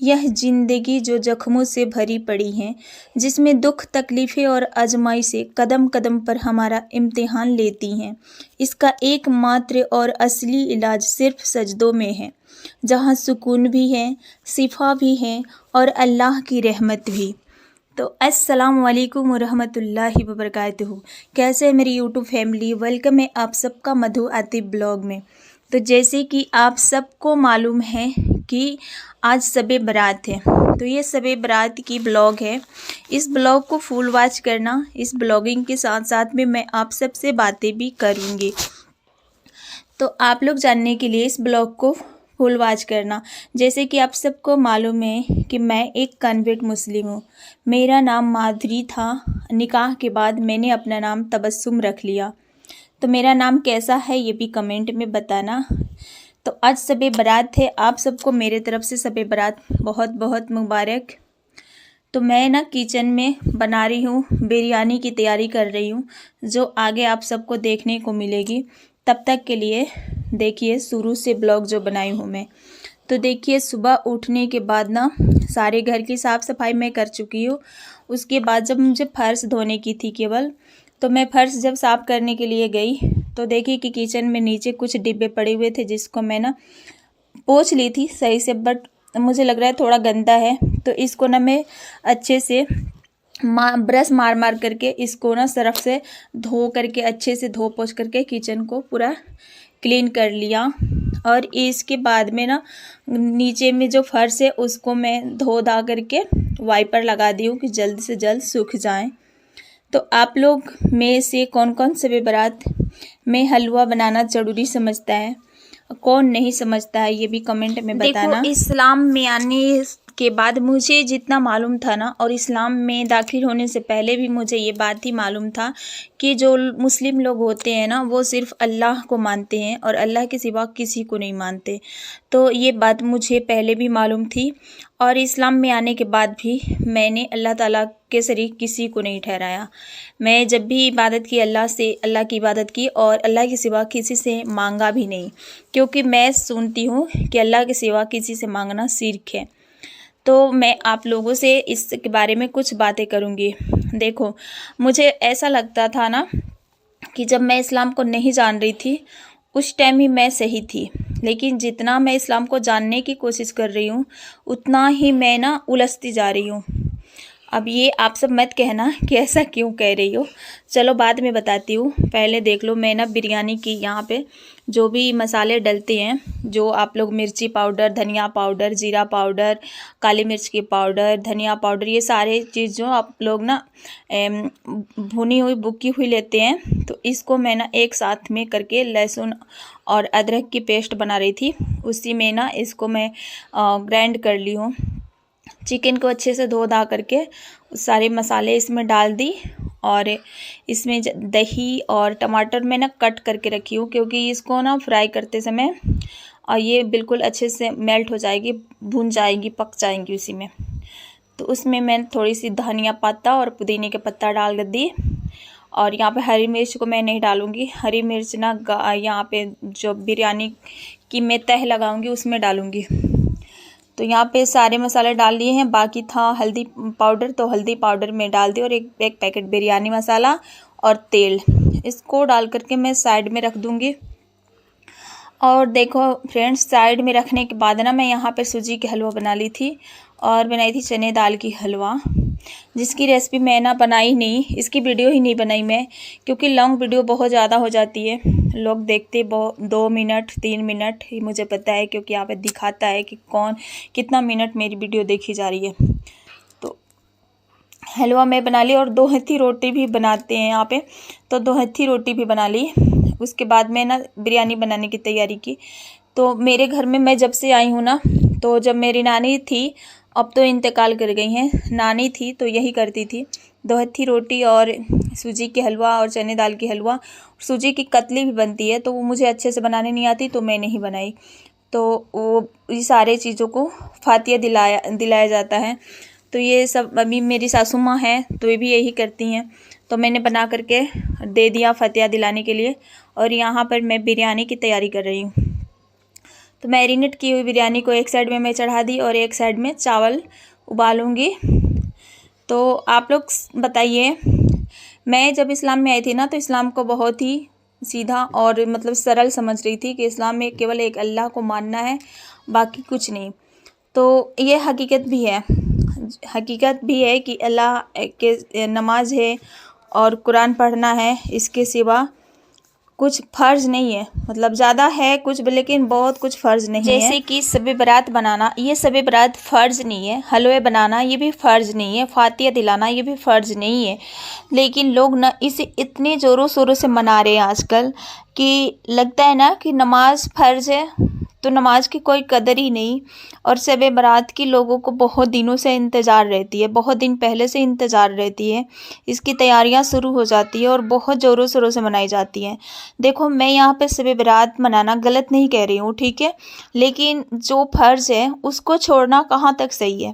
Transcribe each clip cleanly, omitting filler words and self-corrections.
यह ज़िंदगी जो ज़ख्मों से भरी पड़ी है, जिसमें दुख तकलीफ़ें और आजमाइशें कदम कदम पर हमारा इम्तिहान लेती हैं, इसका एकमात्र और असली इलाज सिर्फ़ सजदों में है, जहाँ सुकून भी है, शिफा भी है और अल्लाह की रहमत भी। तो अस्सलाम वालेकुम वरहमतुल्लाहि वबरकातुहू। कैसे है मेरी यूट्यूब फैमिली, वेलकम है आप सबका मधु आतिफ ब्लॉग में। तो जैसे कि आप सबको मालूम है कि आज शब बारात है, तो ये शब बारात की ब्लॉग है। इस ब्लॉग को फुल वॉच करना। इस ब्लॉगिंग के साथ साथ में मैं आप सबसे बातें भी करूँगी, तो आप लोग जानने के लिए इस ब्लॉग को फुल वॉच करना। जैसे कि आप सबको मालूम है कि मैं एक कन्वर्ट मुस्लिम हूँ। मेरा नाम माधुरी था। निकाह के बाद मैंने अपना नाम तबस्सुम रख लिया। तो मेरा नाम कैसा है ये भी कमेंट में बताना। तो आज शब बारात है, आप सबको मेरे तरफ से शब बारात बहुत बहुत मुबारक। तो मैं ना किचन में बना रही हूँ, बिरयानी की तैयारी कर रही हूँ, जो आगे आप सबको देखने को मिलेगी। तब तक के लिए देखिए शुरू से ब्लॉग जो बनाई हूँ मैं। तो देखिए सुबह उठने के बाद ना सारे घर की साफ़ सफाई मैं कर चुकी हूँ। उसके बाद जब मुझे फर्श धोने की थी केवल, तो मैं फर्श जब साफ़ करने के लिए गई तो देखी कि किचन में नीचे कुछ डिब्बे पड़े हुए थे, जिसको मैं ना पोंछ ली थी सही से, बट मुझे लग रहा है थोड़ा गंदा है। तो इसको ना मैं अच्छे से ब्रश मार मार करके इसको ना सरफ से धो करके अच्छे से धो पोंछ करके किचन को पूरा क्लीन कर लिया। और इसके बाद में ना नीचे में जो फर्श है उसको मैं धो धा करके वाइपर लगा दी हूँ कि जल्द से जल्द सूख जाए। तो आप लोग में से कौन कौन शब बारात में हलवा बनाना ज़रूरी समझता है, कौन नहीं समझता है, ये भी कमेंट में बताना। देखो, इस्लाम में आने के बाद मुझे जितना मालूम था ना, और इस्लाम में दाखिल होने से पहले भी मुझे ये बात ही मालूम था कि जो मुस्लिम लोग होते हैं ना, वो सिर्फ़ अल्लाह को मानते हैं और अल्लाह के सिवा किसी को नहीं मानते। तो ये बात मुझे पहले भी मालूम थी, और इस्लाम में आने के बाद भी मैंने अल्लाह ताला के शरीक किसी को नहीं ठहराया। मैं जब भी इबादत की अल्लाह से, अल्लाह की इबादत की, और अल्लाह के सिवा किसी से मांगा भी नहीं, क्योंकि मैं सुनती हूँ कि अल्लाह के सिवा किसी से मांगना शिर्क है। तो मैं आप लोगों से इसके बारे में कुछ बातें करूँगी। देखो, मुझे ऐसा लगता था ना कि जब मैं इस्लाम को नहीं जान रही थी उस टाइम ही मैं सही थी, लेकिन जितना मैं इस्लाम को जानने की कोशिश कर रही हूँ उतना ही मैं ना उलझती जा रही हूँ। अब ये आप सब मत कहना कि ऐसा क्यों कह रही हो, चलो बाद में बताती हूँ। पहले देख लो, मैं ना बिरयानी की यहाँ पे जो भी मसाले डलते हैं, जो आप लोग मिर्ची पाउडर, धनिया पाउडर, जीरा पाउडर, काली मिर्च की पाउडर, धनिया पाउडर, ये सारे चीज़ जो आप लोग ना भुनी हुई बुकी हुई लेते हैं, तो इसको मैं ना एक साथ में करके लहसुन और अदरक की पेस्ट बना रही थी। उसी में ना इसको मैं ग्राइंड कर ली हूँ। चिकन को अच्छे से धो धा करके सारे मसाले इसमें डाल दी, और इसमें दही और टमाटर मैं ना कट करके रखी हूँ, क्योंकि इसको ना फ्राई करते समय और ये बिल्कुल अच्छे से मेल्ट हो जाएगी, भुन जाएगी, पक जाएंगी उसी में। तो उसमें मैं थोड़ी सी धनिया पत्ता और पुदीने के पत्ता डाल दी, और यहाँ पे हरी मिर्च को मैं नहीं डालूँगी। हरी मिर्च ना यहाँ पे जो बिरयानी की मैं तह लगाऊँगी उसमें डालूँगी। तो यहाँ पे सारे मसाले डाल लिए हैं। बाकी था हल्दी पाउडर, तो हल्दी पाउडर में डाल दी, और एक पैकेट बिरयानी मसाला और तेल, इसको डाल करके मैं साइड में रख दूँगी। और देखो फ्रेंड्स, साइड में रखने के बाद ना मैं यहाँ पे सूजी की हलवा बना ली थी, और बनाई थी चने दाल की हलवा, जिसकी रेसिपी मैं ना बनाई नहीं, इसकी वीडियो ही नहीं बनाई मैं, क्योंकि लॉन्ग वीडियो बहुत ज़्यादा हो जाती है, लोग देखते 2 मिनट 3 मिनट ही, मुझे पता है, क्योंकि यहाँ पे दिखाता है कि कौन कितना मिनट मेरी वीडियो देखी जा रही है। तो हलवा मैं बना ली, और 2 हथी रोटी भी बनाते हैं यहाँ पे, तो 2 हथी रोटी भी बना ली। उसके बाद मैं ना बिरयानी बनाने की तैयारी की। तो मेरे घर में मैं जब से आई हूँ ना, तो जब मेरी नानी थी, अब तो इंतकाल कर गई हैं, नानी थी तो यही करती थी, 2 हथी रोटी और सूजी की हलवा और चने दाल की हलवा। सूजी की कतली भी बनती है, तो वो मुझे अच्छे से बनाने नहीं आती, तो मैं नहीं बनाई। तो वो ये सारे चीज़ों को फातिया दिलाया जाता है। तो ये सब अभी मेरी सासू माँ हैं, तो ये भी यही करती हैं, तो मैंने बना करके दे दिया फातिया दिलाने के लिए। और यहाँ पर मैं बिरयानी की तैयारी कर रही हूँ। तो मैरिनेट की हुई बिरयानी को एक साइड में मैं चढ़ा दी और एक साइड में चावल उबालूँगी। तो आप लोग बताइए, मैं जब इस्लाम में आई थी ना, तो इस्लाम को बहुत ही सीधा और मतलब सरल समझ रही थी कि इस्लाम में केवल एक अल्लाह को मानना है, बाकी कुछ नहीं। तो ये हकीकत भी है कि अल्लाह के नमाज है और कुरान पढ़ना है, इसके सिवा कुछ फ़र्ज़ नहीं है। मतलब ज़्यादा है कुछ, लेकिन बहुत कुछ फ़र्ज़ नहीं है। जैसे कि शब बारात बनाना, ये शब बारात फ़र्ज़ नहीं है। हलवे बनाना, ये भी फ़र्ज़ नहीं है। फातिया दिलाना, ये भी फ़र्ज़ नहीं है। लेकिन लोग ना इसे इतने ज़ोरों शोरों से मना रहे हैं आजकल कि लगता है ना कि नमाज फ़र्ज़ है तो नमाज की कोई कदर ही नहीं। और शब बारात की लोगों को बहुत दिनों से इंतज़ार रहती है, बहुत दिन पहले से इंतज़ार रहती है। इसकी तैयारियां शुरू हो जाती है और बहुत ज़ोरों शोरों से मनाई जाती हैं। देखो, मैं यहाँ पे शब बारात मनाना गलत नहीं कह रही हूँ, ठीक है, लेकिन जो फ़र्ज़ है उसको छोड़ना कहाँ तक सही है।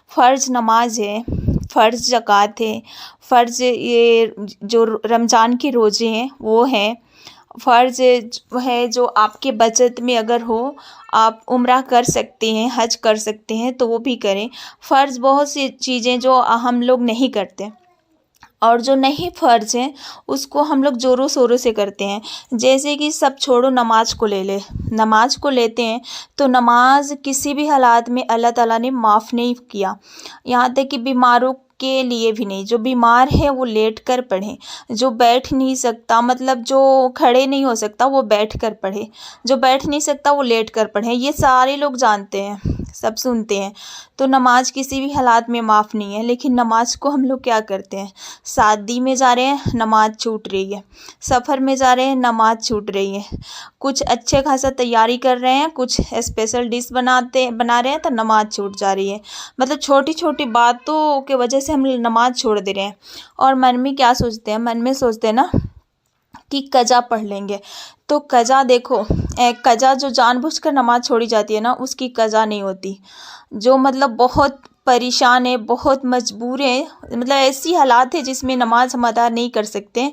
फ़र्ज़ नमाज है, फ़र्ज़ ज़कात है, फ़र्ज़ ये जो रमज़ान के रोज़े हैं वो हैं, फ़र्ज़ है जो आपके बचत में अगर हो, आप उम्रा कर सकते हैं, हज कर सकते हैं तो वो भी करें। फ़र्ज़ बहुत सी चीज़ें जो हम लोग नहीं करते, और जो नहीं फ़र्ज़ हैं उसको हम लोग ज़ोरों शोरों से करते हैं। जैसे कि सब छोड़ो, नमाज को ले ले, नमाज को लेते हैं तो नमाज किसी भी हालात में अल्लाह ताला ने माफ़ नहीं किया। यहाँ तक कि बीमारों के लिए भी नहीं। जो बीमार है वो लेट कर पढ़े, जो बैठ नहीं सकता, मतलब जो खड़े नहीं हो सकता वो बैठ कर पढ़े, जो बैठ नहीं सकता वो लेट कर पढ़े। ये सारे लोग जानते हैं, सब सुनते हैं। तो नमाज किसी भी हालात में माफ़ नहीं है। लेकिन नमाज को हम लोग क्या करते हैं, शादी में जा रहे हैं नमाज छूट रही है, सफ़र में जा रहे हैं नमाज छूट रही है, कुछ अच्छे खासा तैयारी कर रहे हैं, कुछ स्पेशल डिश बना रहे हैं तो नमाज छूट जा रही है। मतलब छोटी छोटी बातों के वजह से हम नमाज छोड़ दे रहे हैं। और मन में क्या सोचते हैं, मन में सोचते हैं ना कि कज़ा पढ़ लेंगे। तो कज़ा देखो, कज़ा जो जानबूझकर नमाज छोड़ी जाती है ना, उसकी कज़ा नहीं होती। जो मतलब बहुत परेशान है, बहुत मजबूर है, मतलब ऐसी हालात है जिसमें नमाज हम अदा नहीं कर सकते,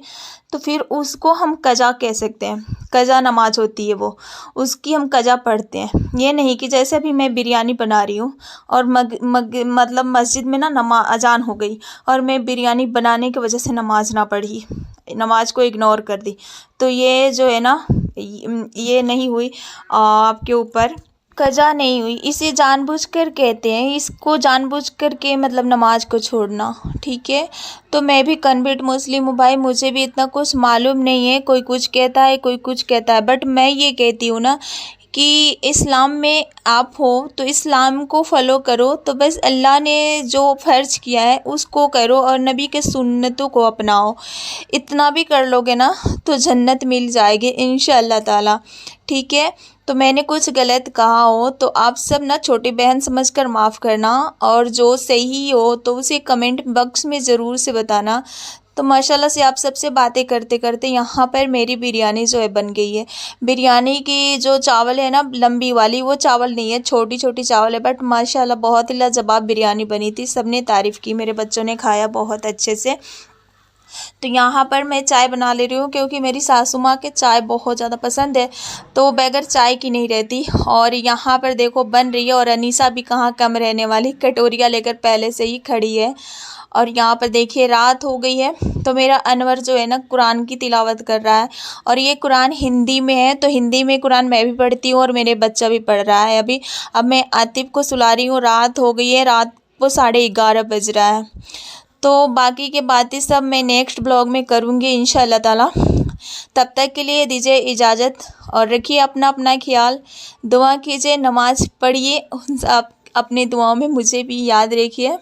तो फिर उसको हम कज़ा कह सकते हैं। कज़ा नमाज होती है वो, उसकी हम कज़ा पढ़ते हैं। ये नहीं कि जैसे अभी मैं बिरयानी बना रही हूँ और मतलब मस्जिद में ना अजान हो गई और मैं बिरयानी बनाने की वजह से नमाज ना पढ़ी, नमाज को इग्नोर कर दी, तो ये जो है ना, ये नहीं हुई, आपके ऊपर कज़ा नहीं हुई। इसे जानबूझकर कहते हैं, इसको जानबूझकर के मतलब नमाज को छोड़ना, ठीक है। तो मैं भी कन्वर्ट मुस्लिम हूँ भाई, मुझे भी इतना कुछ मालूम नहीं है। कोई कुछ कहता है, कोई कुछ कहता है, बट मैं ये कहती हूँ ना कि इस्लाम में आप हो तो इस्लाम को फॉलो करो। तो बस अल्लाह ने जो फ़र्ज़ किया है उसको करो और नबी के सुन्नतों को अपनाओ। इतना भी कर लोगे ना तो जन्नत मिल जाएगी इंशाअल्लाह ताला, ठीक है। तो मैंने कुछ गलत कहा हो तो आप सब ना छोटी बहन समझकर माफ़ करना, और जो सही हो तो उसे कमेंट बॉक्स में ज़रूर से बताना। तो माशाल्लाह से आप सबसे बातें करते करते यहाँ पर मेरी बिरयानी जो है बन गई है। बिरयानी की जो चावल है ना, लंबी वाली, वो चावल नहीं है, छोटी छोटी चावल है, बट माशाल्लाह बहुत ही लाजवाब बिरयानी बनी थी। सबने तारीफ़ की, मेरे बच्चों ने खाया बहुत अच्छे से। तो यहाँ पर मैं चाय बना ले रही हूँ क्योंकि मेरी सासू माँ के चाय बहुत ज़्यादा पसंद है, तो बगैर चाय की नहीं रहती। और यहाँ पर देखो बन रही है, और अनीसा भी कहाँ कम रहने वाली, कटोरिया लेकर पहले से ही खड़ी है। और यहाँ पर देखिए रात हो गई है, तो मेरा अनवर जो है ना कुरान की तिलावत कर रहा है, और ये कुरान हिंदी में है, तो हिंदी में कुरान मैं भी पढ़ती हूँ और मेरे बच्चा भी पढ़ रहा है। अभी अब मैं आतिफ को सुला रही हूँ, रात हो गई है, रात को 11:30 बज रहा है। तो बाकी के बातें सब मैं नेक्स्ट ब्लॉग में करूँगी इंशाअल्लाह ताला। तब तक के लिए दीजिए इजाज़त, और रखिए अपना अपना ख्याल, दुआ कीजिए, नमाज़ पढ़िए, आप अपने दुआओं में मुझे भी याद रखिए।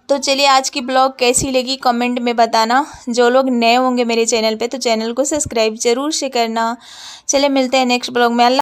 तो चलिए आज की ब्लॉग कैसी लगी कमेंट में बताना। जो लोग नए होंगे मेरे चैनल पे तो चैनल को सब्सक्राइब ज़रूर से करना। चलिए मिलते हैं नेक्स्ट ब्लॉग में। अल्लाह।